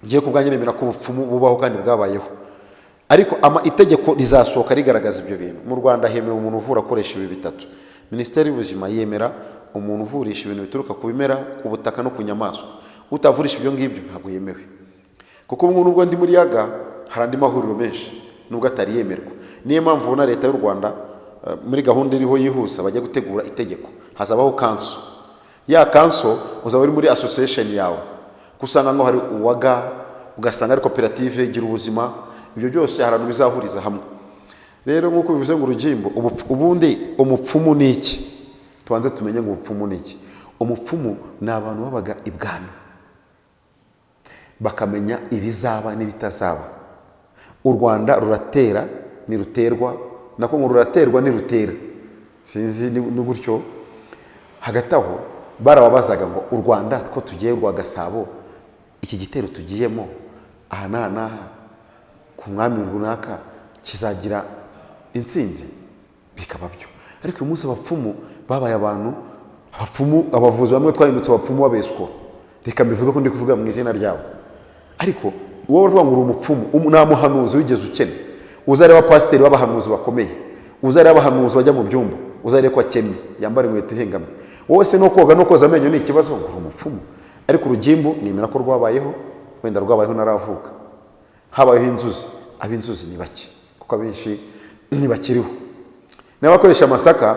ngiye kubwanjye nemera ko ubupfumu bubaho kandi bwabayeho, ariko itegeko rizasohoka rigaragaza ibyo bintu. Mu Rwanda hemewe umuntu uvura akoresha ibi bitatu. Minisiteri y'Ubuzima yemera umuntu uvurisha ibintu bituruka ku bimera, ku butaka no ku nyamaswa. Utavurisha ibyo ngibyo ntabwo yemewe, kuko nubwo ndi muri yaga hari andi mahuriro menshi nubwo atari yemerwa. Niyo mpamvu ubona leta y'u Rwanda muri gahunda iriho yihusa bajya gutegura itegeko, hazabaho kanso. Ya kanso uzaba uri muri association yawe, kusanga ngo hari uwaga, ugasanga ari koperative igira ubuzima, ibyo byose hari abantu bizahuriza hamwe. Rero nk'uko bivuze ngo urugimbo, ubundi umupfumu ni iki? Tubanze tumenye ngo umupfumu ni iki. Umupfumu ni abantu babaga ibwami, bakamenya ibizaba n'ibitazaba. U Rwanda ruratera niruterwa, nako ngo ruraterwa nirutera, sinzi ni gutyo. Hagati aho barababazaga ngo u Rwanda two tugiye rwa Gasabo, iki gitero tugiyemo aha n'aha ku mwami runaka kizagira intsinzi, bikaba byo. Ariko uyu munsi abapfumu babaye abantu, abavuzi bamwe twahindutse abapfumu babeswa. Reka mbivuge ko ndi kuvuga mu izina ryabo. Ariko wowe uvuga ngo uri umupfumu, nta muhanuzi wigeze ukene. Uzareba pasiteri w'abahanuzi bakomeye, uzareba abahanuzi bajya mu byumba, uzareba ko akennye yambara inkweto ihengamye. Wowe se no koga no koza amenyo ni ikibazo, ngo uri umupfumu. Ariko urugimbu nemera ko rwabayeho, wenda rwabayeho naravuka. Habayeho inzuzi, ab'inzuzi ni bake kuko abenshi ntibakiriho. N'abakoresha amasaka,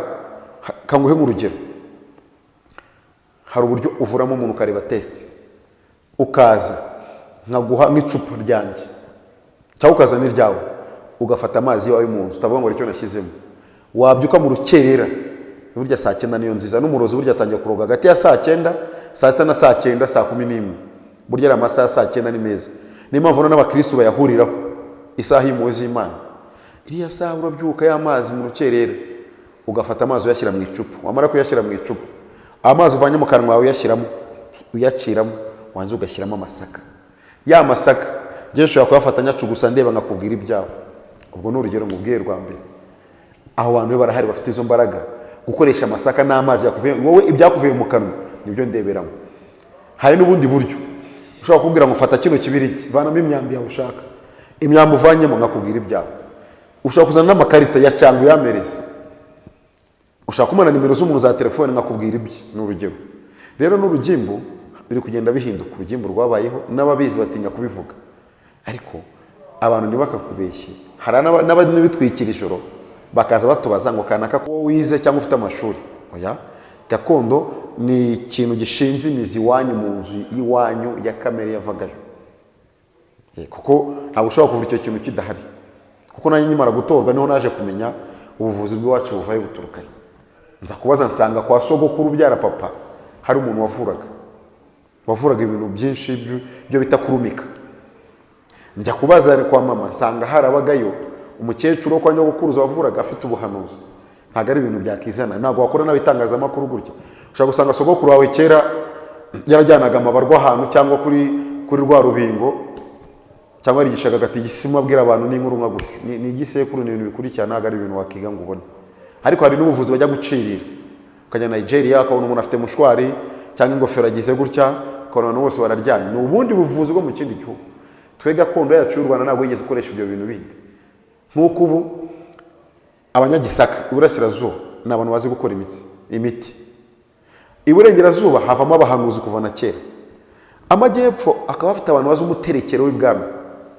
kanguhe nk'urugero. Hari uburyo uvuramo umuntu ukareba test, ukaza nkaguha nk'icupa ryanjye cyangwa ukaza n'iryawe, ugafata amazi yawe mu nzu, utavuga ngo icyo nashyizemo. Wabyuka mu rukerera, burya saa 9 niyo nziza. N'umurozi burya atangiye kuroga hagati ya saa 9, saa 6 na saa 9, saa 11. Burya ari amasaha saa 9 ni meza. Niyo mpamvu n'abakristo bayahuriraho isaha y'impuhwe z'Imana. Iriya saha urabyuka y'amazi mu rukerera, ugafata amazi uyashyira mu icupa. Wamara kuyashyira mu icupa, amazi uvanye mu kanwa wawe uyashyiramo, uyaciramo, wanze ugashyiramo amasaka. Ya masaka ngiye ushobora kuyafatanya cugusa ndeba nkakubwira ibyawe. Ubwo ni urugero ngubwiye rwa mbere. Aho abantu barahari bafite izo mbaraga, gukoresha amasaka n'amazi yakuvuye, wowe ibyakuvuye mu kanwa nibyo ndeberamo. Hari n'ubundi buryo ushobora kubwira ngo fata kino kibiriti, vanamo imyambi yawe ushaka, imyambi uvanyemo nkakubwira ibyawe. Ushobora kuzana n'amakarita ya cyangwa yamereze, ushaka kumana nimero z'umuntu za telefone nkakubwira ibye. Ni urugero. Rero n'urugimbu biri kugenda bihinduka. Urugimbu rwabayeho, n'ababizi batinya kubivuga, ariko abantu ntibakakubeshye. Hari n'abitwikira ijoro bakaza batubaza ngo kanaka ko wize cyangwa ufite amashuri. Oya, gakondo ni ikintu gishinze imizi iwanyu mu nzu y'iwanyu ya kamere yavagayo. Kuko ntabwo ushobora kuvura icyo kintu kidahari. Kuko nanjye nyimara gutorwa niho naje kumenya ubuvuzi bw'iwacu buvaye buturukayo. Nza kubaza nsanga kwa sogokuru byara papa hari umuntu wavuraga ibintu byinshi byo bita kurumika. Njya kubaza kwa mama nsanga harabagayo umukecuru kwa nyogokuruza wavuraga afite ubuhanuzi. Ntago ari ibintu byakizana, ntago wakora nawe itangazamakuru gutya. Ushaka gusanga sogokuru wawe kera yarajyanaga amabarwa ahantu cyangwa kuri rwa rubingo, cyangwa arigishaga gatigisima abwira abantu n'inkuru nka gutyo. Ni igisekuru, ni ibintu bikurikirana, ntago ari ibintu wakiga ngo ubone. Ariko hari n'ubuvuzi bajya gucirira, ukajya Nigeria akabona umuntu afite mushwari cyangwa ingofero agize gutya, ukabona bose bararyamye. Ni ubundi buvuzi bwo mu kindi gihugu. Twe gakondo yacu y'u Rwanda ntabwo yigeze gukoresha ibyo bintu bindi. Nk'uko ubu abanyagisaka iburasirazuba ni abantu bazi gukora imiti. Iburengerazuba havamo abahanuzi kuva na kera. Amajyepfo akaba afite abantu bazi umuterekero w'ibwami,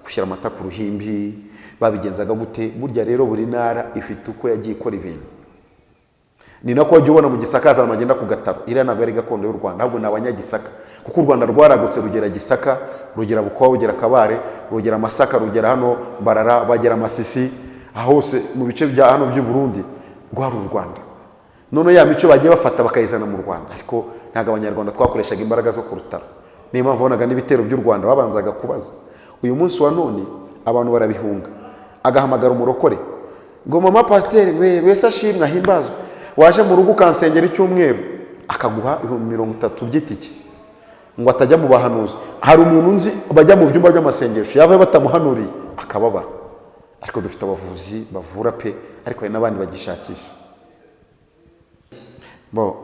gushyira amata ku ruhimbi, babigenzaga gute. Burya rero buri ntara ifite uko yagiye ikora ibintu. Ni nako wajya ubona mu Gisaka bagenda ku Gataro. Iriya ntabwo ari gakondo y'u Rwanda, ahubwo ni abanyagisaka. Kuko u Rwanda rwaragutse rugera Gisaka, rugera Bukoba, rugera Kabare, rugera Masaka, rugera hano Mbarara, bagera Masisi, aho hose mu bice bya hano by'u Burundi rwari u Rwanda. None ya mico bagiye bafata bakayizana mu Rwanda, ariko ntabwo abanyarwanda twakoreshaga imbaraga zo ku rutaro. Niyo mpamvu wabonaga n'ibitero by'u Rwanda babanzaga kubaza. Uyu munsi wa none abantu barabihunga, agahamagara umurokore ngo mama pasiteri wese ashimwe ahimbazwe, waje mu rugo ukansengera icyumweru, akaguha 30 by'itike ngo atajya mu bahanuzi. Hari umuntu nzi bajya mu byumba by'amasengesho yavaye batamuhanuriye akababara. Ariko dufite abavuzi bavura pe, ariko hari n'abandi bagishakisha.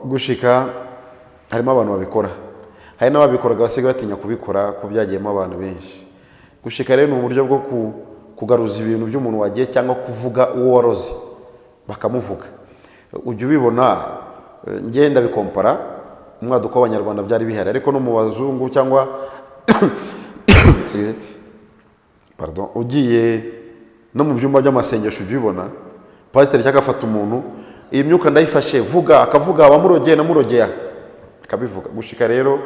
Gushika harimo abantu babikora. hari n'ababikoraga basigaye batinya kubikora ko byagiyemo abantu benshi. Gushika rero ni uburyo bwo kugaruza ibintu by'umuntu wagiye cyangwa kuvuga uwo waroze bakamuvuga. Ujya ubibona ngenda bikompara umwaduko w'Abanyarwanda byari bihari, ariko no mu bazungu cyangwa pardon, ugiye no mu byumba by'amasengesho ubibona pasiteri cyangwa afata umuntu, iyi myuka ndayifashe vuga, akavuga wamurogeye namurogeye akabivuga. Gushika rero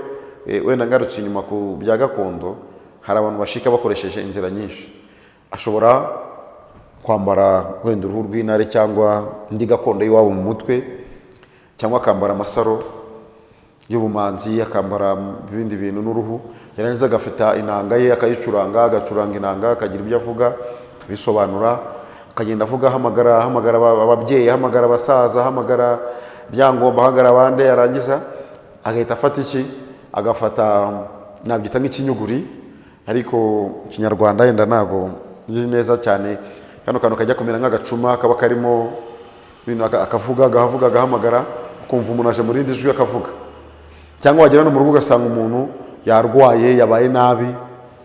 wenda ngarutse inyuma ku bya gakondo, hari abantu bashika bakoresheje inzira nyinshi. Ashobora kwambara wenda uruhu rw'intare cyangwa indi gakondo y'iwabo mu mutwe, cyangwa akambara amasaro y'ubumanzi, akambara ibindi bintu n'uruhu, yarangiza agafata inanga ye akayicuranga, agacuranga inanga, akagira ibyo avuga bisobanura, akagenda avuga hamagara ababyeyi, hamagara abasaza, hamagara byangomba, hamagara abandi, yarangiza agahita afata iki, agafata nabyita nk'ikinyuguri, ariko Kinyarwanda yenda ntago nzi neza cyane, kano kantu kajya kumera nk'agacuma kaba karimo ibintu, akavuga agahamagara, ukumva umuntu aje muri rindi jwi akavuga. Cyangwa wagera no mu rugo ugasanga umuntu yarwaye, yabaye nabi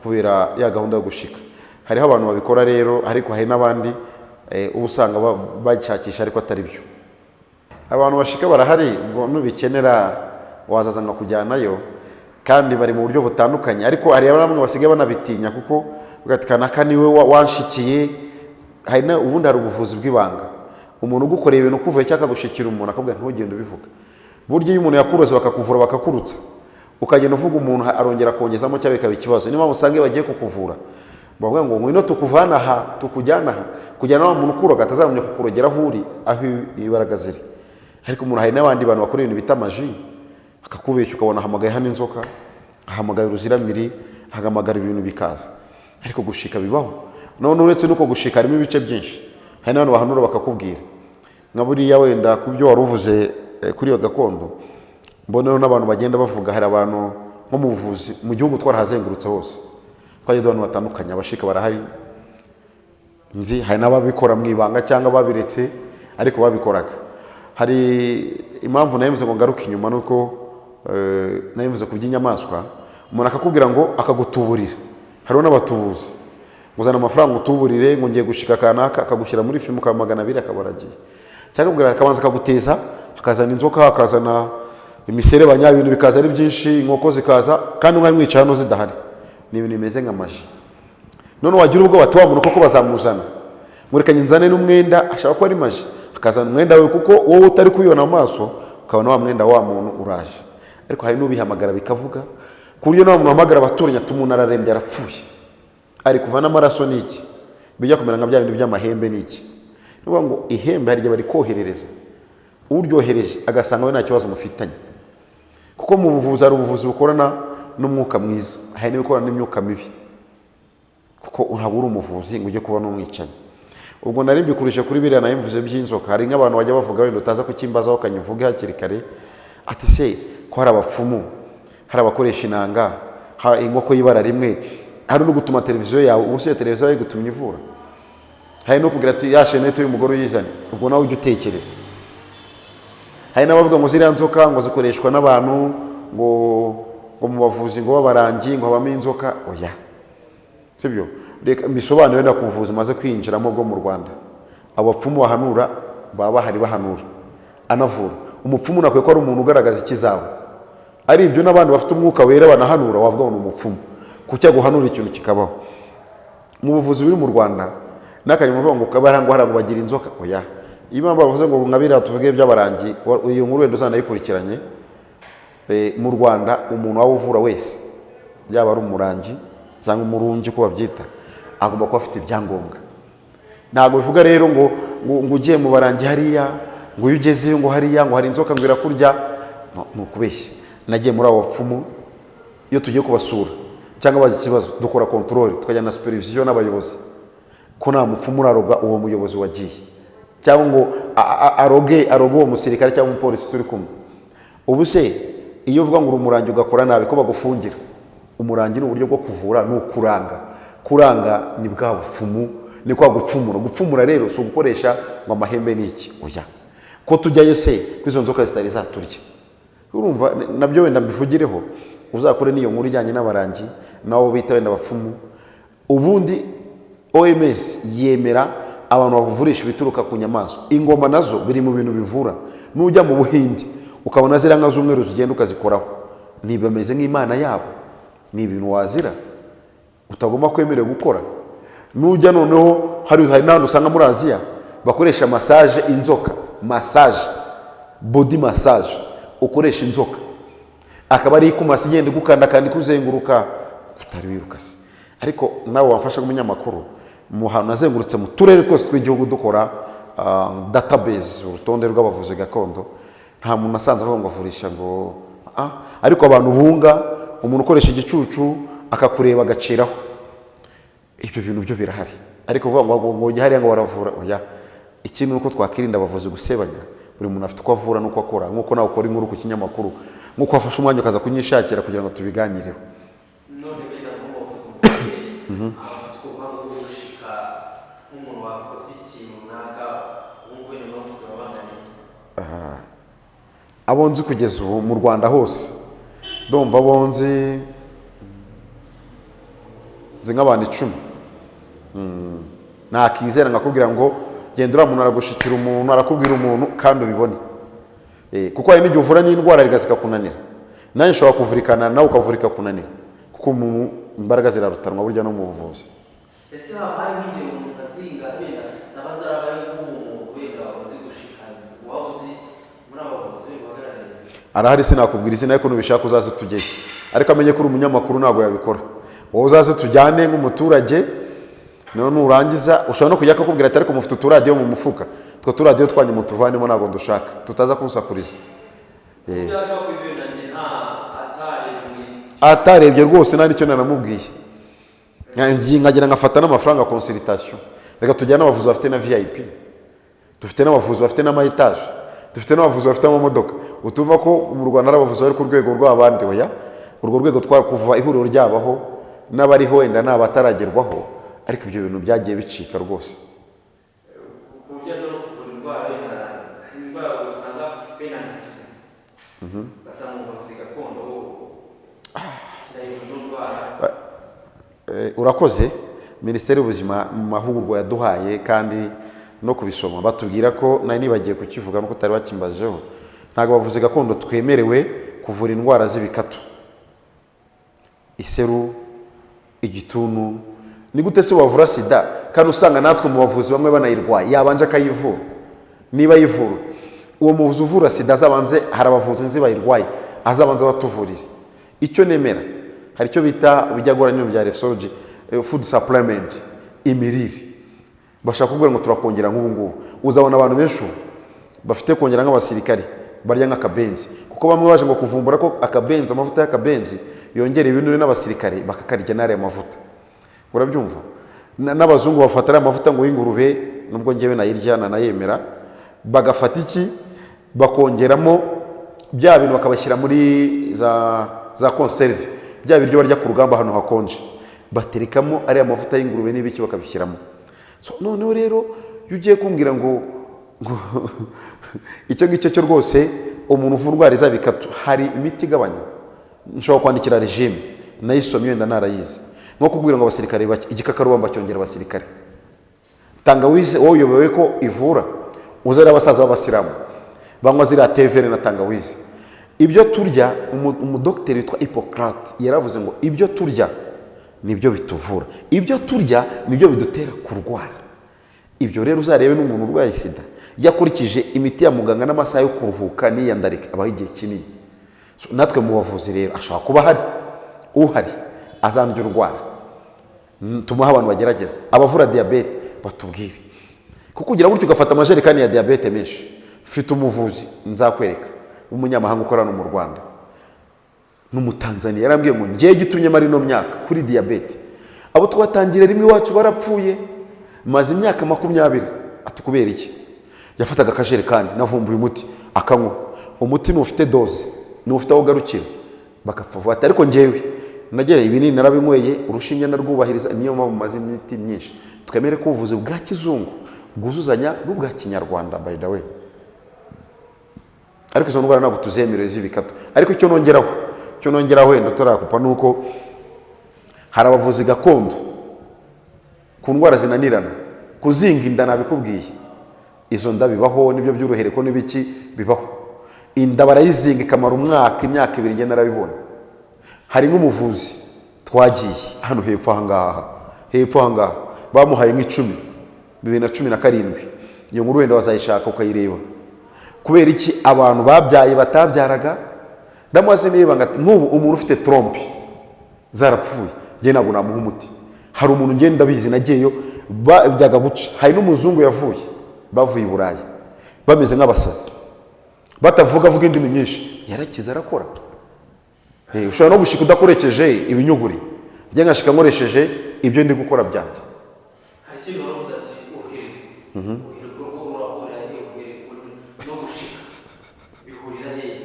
kubera ya gahunda yo gushika. Hariho abantu babikora rero, ariko hari n'abandi ubusanga bashakisha ariko atari byo. Abantu bashika barahari, ngo nubikenera wazazanga kujyanayo, kandi bari mu buryo butandukanye, ariko hari bamwe basigaye banabitinya kuko ugatikana kaniwe wanshikiye. Hari na ubundi hari ubuvuzi bw'ibanga, umuntu ugukoreye ibintu kuvuye cyangwa gushikira umuntu akabwira ntugende ubivuga. Burya iyo umuntu yakuroze bakakuvura bakakurutsa, ukagenda uvuga umuntu arongera kongezamo cyangwa bikaba ikibazo. Niba musange bagiye kukuvura bavuga ngo ngwino tukuvana aha tukujyana aha, kujyana wa muntu ukuroga atazamenya kukurogera aho uri, aho ibaraga ziri. Ariko umuntu hari n'abandi bantu bakora ibintu bita maji, akakubeshya ukabona ahamagaye hano inzoka, ahamagaye uruziramiri, ahamagara ibintu bikaza. Ariko gushika bibaho. None uretse nuko gushika harimo ibice byinshi, hari n'abantu bahanura bakakubwira nka buriya wenda ku byo waruvuze kuri iyo gakondo. Mbona n'abantu bagenda bavuga, hari abantu nko mu buvuzi mu gihugu twarahazengurutse hose, twaje abantu batandukanye, abashika barahari nzi, hari n'ababikora mu ibanga cyangwa babiretse ariko babikoraga. Hari impamvu nayivuze ngo ngaruke inyuma, nuko nayivuze ku by'inyamaswa. Umuntu akakubwira ngo akagutuburira, hariho n'abatubuzi, uzana amafaranga utuburire ngo ngiye gushika kanaka, akagushyira muri filmu ka 200 akabaragiye. Cyangwa kubwira akabanza akaguteza, akazana inzoka, akazana imiserebanya, ibintu bikaza ari byinshi, inkoko zikaza, kandi umwe mwica hano zidahari. Ni ibintu bimeze nka maji. None wagira ubwo bati wa muntu koko bazamuzana, murekanye nzane n'umwenda, ashaka ko ari maji, akazana umwenda we kuko wowe utari kubibona amaso, ukabona wa mwenda wa muntu uraje. Ariko hari n'ubihamagara bikavuga, ku buryo nawe muhamagara abaturanye ati umuntu ararembye arapfuye, ari kuva n'amaraso niki, bijya kumera nka bya bintu by'amahembe niki. Nuvuga ngo ihembe hari igihe bari koherereza, uryohereje agasanga we nta kibazo mufitanye. Kuko mu buvuzi hari ubuvuzi bukorana n'umwuka mwiza, hari n'ibikorana n'imyuka mibi, kuko ntabwo uri umuvuzi ngo ujye kuba n'umwicanyi. Ubwo nari mbikurije kuri biriya nayimvuze by'inzoka. Hari nk'abantu bajya bavuga wenda utaza kukimbazaho kanyivuge hakiri kare, ati se ko hari abapfumu, hari abakoresha inanga, hari inkoko y'ibara rimwe, hari no gutuma televiziyo yawe, ubuse televiziyo yawe gutumye ivura, hari no kugira ati ya shenete y'umugore uyizane. Ubwo nawe ujye utekereza. Hari n'abavuga ngo ziriya nzoka ngo zikoreshwa n'abantu ngo mu bavuzi ngo babarangi ngo habamo inzoka. Oya, sibyo. Reka mbisobanure na kuvuza maze kwinjiramo bwo mu Rwanda. Abapfumu bahanura baba bahari bahanura anavura. Umupfumu nakwe ko ari umuntu ugaragaza ikizawe, ari ibyo n'abandi bafite umwuka wera banahanura, wavuga ngo ni umupfumu kucya guhanura ikintu kikabaho. Mu buvuzi buri mu Rwanda nakanyuma bavuga ngo kabarango harago bagira inzoka. Oya, impamvu bavuze ngo nkabira tuvuge by'abarangi, iyo nkuru wenda uzanayikurikiranye. Mu Rwanda umuntu wawuvura wese, yaba ari umurangi cyangwa umurungi ko babyita, agomba kuba afite ibyangombwa. Ntabwo bivuga rero ngo ugiye mu barangi hariya, ngo iyo ugezeyo ngo hariya ngo hari inzoka ngo irakurya. Ni ukubeshya. Nagiye muri abo bapfumu, iyo tugiye kubasura cyangwa bazi ikibazo dukora control, tukajyana na supervision n'abayobozi, ko nta mupfumu uraroga uwo muyobozi wagiye, cyangwa ngo aroge uwo musirikare cyangwa umupolisi turi kumwe. Ubu se iyo uvuga ngo umurangi ugakora nabi ko bagufungira? Umurangi ni uburyo bwo kuvura, ni ukuranga. Kuranga ni bwa bupfumu, ni kwa gupfumura. Gupfumura rero si ugukoresha ngo amahembe niki. Oya, ko tujyayo se kwizo nzoka zitari zaturya. Urumva nabyo wenda mbivugireho. uzakore n'iyo nkuru ijyanye n'abarangi nabo bita wenda abapfumu. Ubundi OMS yemera abantu bavurisha ibituruka ku nyamaswa. Ingoma nazo biri mu bintu bivura. Nujya mu Buhindi ukabona zira nka z'umweru zigenda ukazikoraho, nibameze nk'Imana yabo, ni ibintu wazira utagomba kwemerewe gukora. Nujya noneho hari n'ahantu usanga muri Aziya bakoresha massage inzoka, massage, body massage, ukoresha inzoka akaba ari ikumasi igenda gukanda kandi kuzenguruka utari wirukase. Ariko nawe wamfasha nk'umunyamakuru mu hantu nazengurutse mu turere twose tw'igihugu dukora database, urutonde rw'abavuzi gakondo, nta muntu asanze avuga ngo avurisha ngo ariko abantu bunga, umuntu ukoresha igicucu akakureba agaciraho, ibyo bintu byo birahari. Ariko uvuga ngo hariya ngo baravura, oya. Ikintu nuko twakirinda abavuzi gusebanya. Buri muntu afite uko avura nuko akora, nkuko nawe ukora inkuru ku kinyamakuru, nkuko wafashe umwanya ukaza kunyishakira kugira ngo tubiganireho. None benda mu bavuzi afite ubuhanga bwo gushika nk'umuntu wakoze ikintu runaka, ubwo ni mpamvu turabanganiye. Abonzi kugeza ubu mu Rwanda hose ndumva abonzi nk'abantu 10. Nakizera ngakubwira ngo genda uriya muntu aragushikira umuntu, arakubwira umuntu kandi ubibone. Kuko hari n'igihe uvura n'indwara rigasika kunanira. Nawe nshobora kuvurikana nawe ukavurika kunanira, kuko umuntu imbaraga zirarutanwa burya no mu buvuzi. Ese hari nk'igihe umuntu azinga benda zaba zarabaye nk'umuntu wenda wabuze gushikaza, wabuze muri abavuzi bahagarariye. Arahari sinakubwira izina, ariko nubishaka uzaze tujyeyo. Ariko amenye ko uri umunyamakuru ntabwo yabikora. Wowe uzaze tujyane nk'umuturage, none urangiza ushobora no kujya akakubwira ati ariko mufite uturadiyo mu mufuka, two turadiyo twanyu mutuvanemo ntabwo ndushaka, tutaza kumusakuriza. Atarebye rwose nta nicyo nanamubwiye. Nkagira ngafata n'amafaranga consultation. Reka tujyane abavuzi bafite na VIP, dufite n'abavuzi bafite n'amayetaje, dufite n'abavuzi bafite amamodoka. Utumva ko mu Rwanda ari abavuzi bari ku rwego rw'abandi, oya. Urwo rwego twakuva ihuriro ryabaho n'abariho wenda n'abataragerwaho, ariko ibyo bintu byagiye bicika rwose. Uburyo no kuvura indwara usanga bena nasi basanga ubuvuzi gakondo urakoze. Minisiteri y'Ubuzima mu mahugurwa yaduhaye kandi no kubisoma batubwira ko nari nibagiye kukivuga nuko utari bakimbajeho, ntabwo abavuzi gakondo twemerewe kuvura indwara z'ibikatu, iseru, igituntu. Ni gute se wavura sida kandi usanga natwe mu bavuzi bamwe banayirwaye, yabanje akayivura? Niba yivura uwo muvuzi uvura sida azabanze, hari abavuzi nzi bayirwaye, azabanze batuvurire. Icyo nemera, hari icyo bita bijyagoranye bya reflexology, food supplement, imirire. Bashaka kubwira ngo turakongera nk'ubu ngubu. Uzabona abantu benshi bafite kongera nk'abasirikari barya nk'akabenzi, kuko bamwe baje ngo kuvumbura ko akabenzi, amavuta y'akabenzi yongera ibinure n'abasirikare bakakarya n'ariya mavuta. Urabyumva? N'abazungu bafatara amavuta ngo y'ingurube, nubwo ngewe nayirya nanayemera, bagafata iki bakongeramo bya bintu bakabashyira muri za conserve, bya biryo barya ku rugamba hano hakonje, baterekamo ariya mavuta y'ingurube n'ibiki bakabishyiramo. So noneho rero iyo ugiye kumbwira ngo icyo ngicyo cyo rwose umuntu uvura indwara z'ibikatu, hari imiti igabanya. Nshobora kwandikira regime nayisomye wenda narayize, nko kubwira ngo abasirikare igikakarubamba cyongera abasirikare. Tangawizi wowe uyobewe ko ivura, uzara abasaza b'abasilamu banywa ziriya tevere na tangawizi. Ibyo turya, umudokiteri witwa Hippocrate yaravuze ngo ibyo turya nibyo bituvura, ibyo turya nibyo bidutera kurwara. Ibyo rero uzarebe n'umuntu urwaye sida yakurikije imiti ya muganga n'amasaha yo kuruhuka n'iyandarika, abaho igihe kinini. So natwe mu bavuzi rero ashobora kuba uhari azandya urwara, tumuha abantu bagerageza. Abavura diabete batubwire, kuko ugira gutyo ugafata amajerekani ya diabete menshi. Ufite umuvuzi nzakwereka w'umunyamahanga ukorana mu Rwanda n'umutanzania, yarambwiye ngo ngiye gitumye mari no myaka kuri diabete, abo twatangira rimwe iwacu barapfuye, maze imyaka 20. Ati kubera iki? Yafataga akajerekani, navumbuye umuti akanywa, umutima ufite doze n'ufite aho garukira bakapfa. Ariko ngewe nagiye ibinini narabinyweye, urushinge narwubahiriza, niyo mpamvu maze imiti myinshi. Twemere ko ubuvuzi bwa kizungu bwuzuzanya n'ubwa kinyarwanda, by the way. Ariko izo ndwara ntabwo tuzemereye z'ibikatu. Ariko icyo nongeraho, cyo nongera wenda turakupa nuko hari abavuzi gakondo ku ndwara zinanirana, kuzinga inda nabikubwiye, izo nda bibaho, nibyo by'uruhereko n'ibiki bibaho. Inda barayizinga ikamara umwaka, imyaka 2 ngenda narabibona. Hari nk'umuvuzi twagiye hano hepfo ahangaha bamuhaye nk'icumi 2017, iyo nkuru wenda wazayishaka ukayireba. Kubera iki abantu babyaye batabyaraga, ndamaze niba ngati nk'ubu umuntu ufite trompe zarapfuye, nge ntabwo namuha umuti. Hari umuntu ngenda bizi nagiyeyo byaga guca, hari n'umuzungu yavuye, bavuye i Burayi bameze nk'abasazi, batavuga indimi nyinshi, yarakiza arakora. Ushobora no gushika udakoresheje ibinyuguri, njye nkashika nkoresheje ibyo ndi gukora byanjye. Hari ikintu waravuze ati uruhereko rwo urahurira hehe, no gushika bihurira hehe?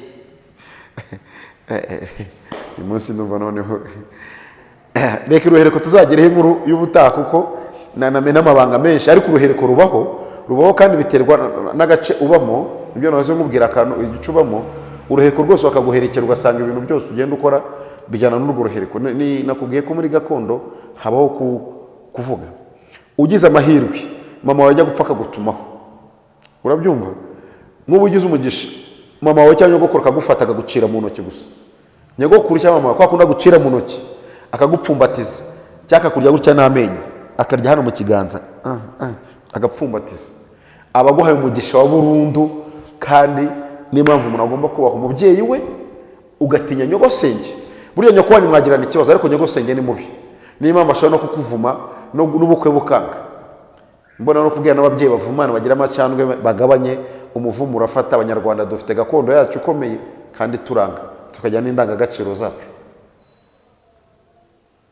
Uyu munsi ndumva noneho reka uruhereko tuzagereho inkuru y'ubutaha kuko namena amabanga menshi, ariko uruhereko rubaho kandi biterwa n'agace ubamo. Ibyo nazo nkubwira akantu igice ubamo, uruhereko rwose bakaguherekera ugasanga ibintu byose ugenda ukora bijyana n'urwo ruhereko. Nakubwiye ko muri gakondo habaho kuvuga. Ugize amahirwe mama wawe ajya gupfa akagutumaho, urabyumva? Nk'ubu ugize umugisha mama wawe cyangwa nyogokuru akagufata akagucira mu ntoki gusa, nyogokuru cyangwa mama kwa akunda gucira mu ntoki akagupfumbatiza, cyangwa akakurya gutya n'amenyo akarya hano mu kiganza agapfumbatiza, abaguhaye umugisha wa burundu. Kandi niyo mpamvu umuntu agomba kubaha umubyeyi we, ugatinya nyogosenge. Buriya nyoko wanyu mwagirana ikibazo, ariko nyogosenge ni mubi, niyo mpamvu ashobora no kukuvuma n'ubukwe bukanga. Mbona no kubwira n'ababyeyi bavumana bagira amacandwe bagabanye umuvumo urafata. Abanyarwanda dufite gakondo yacu ukomeye kandi turanga, tukagira n'indangagaciro zacu.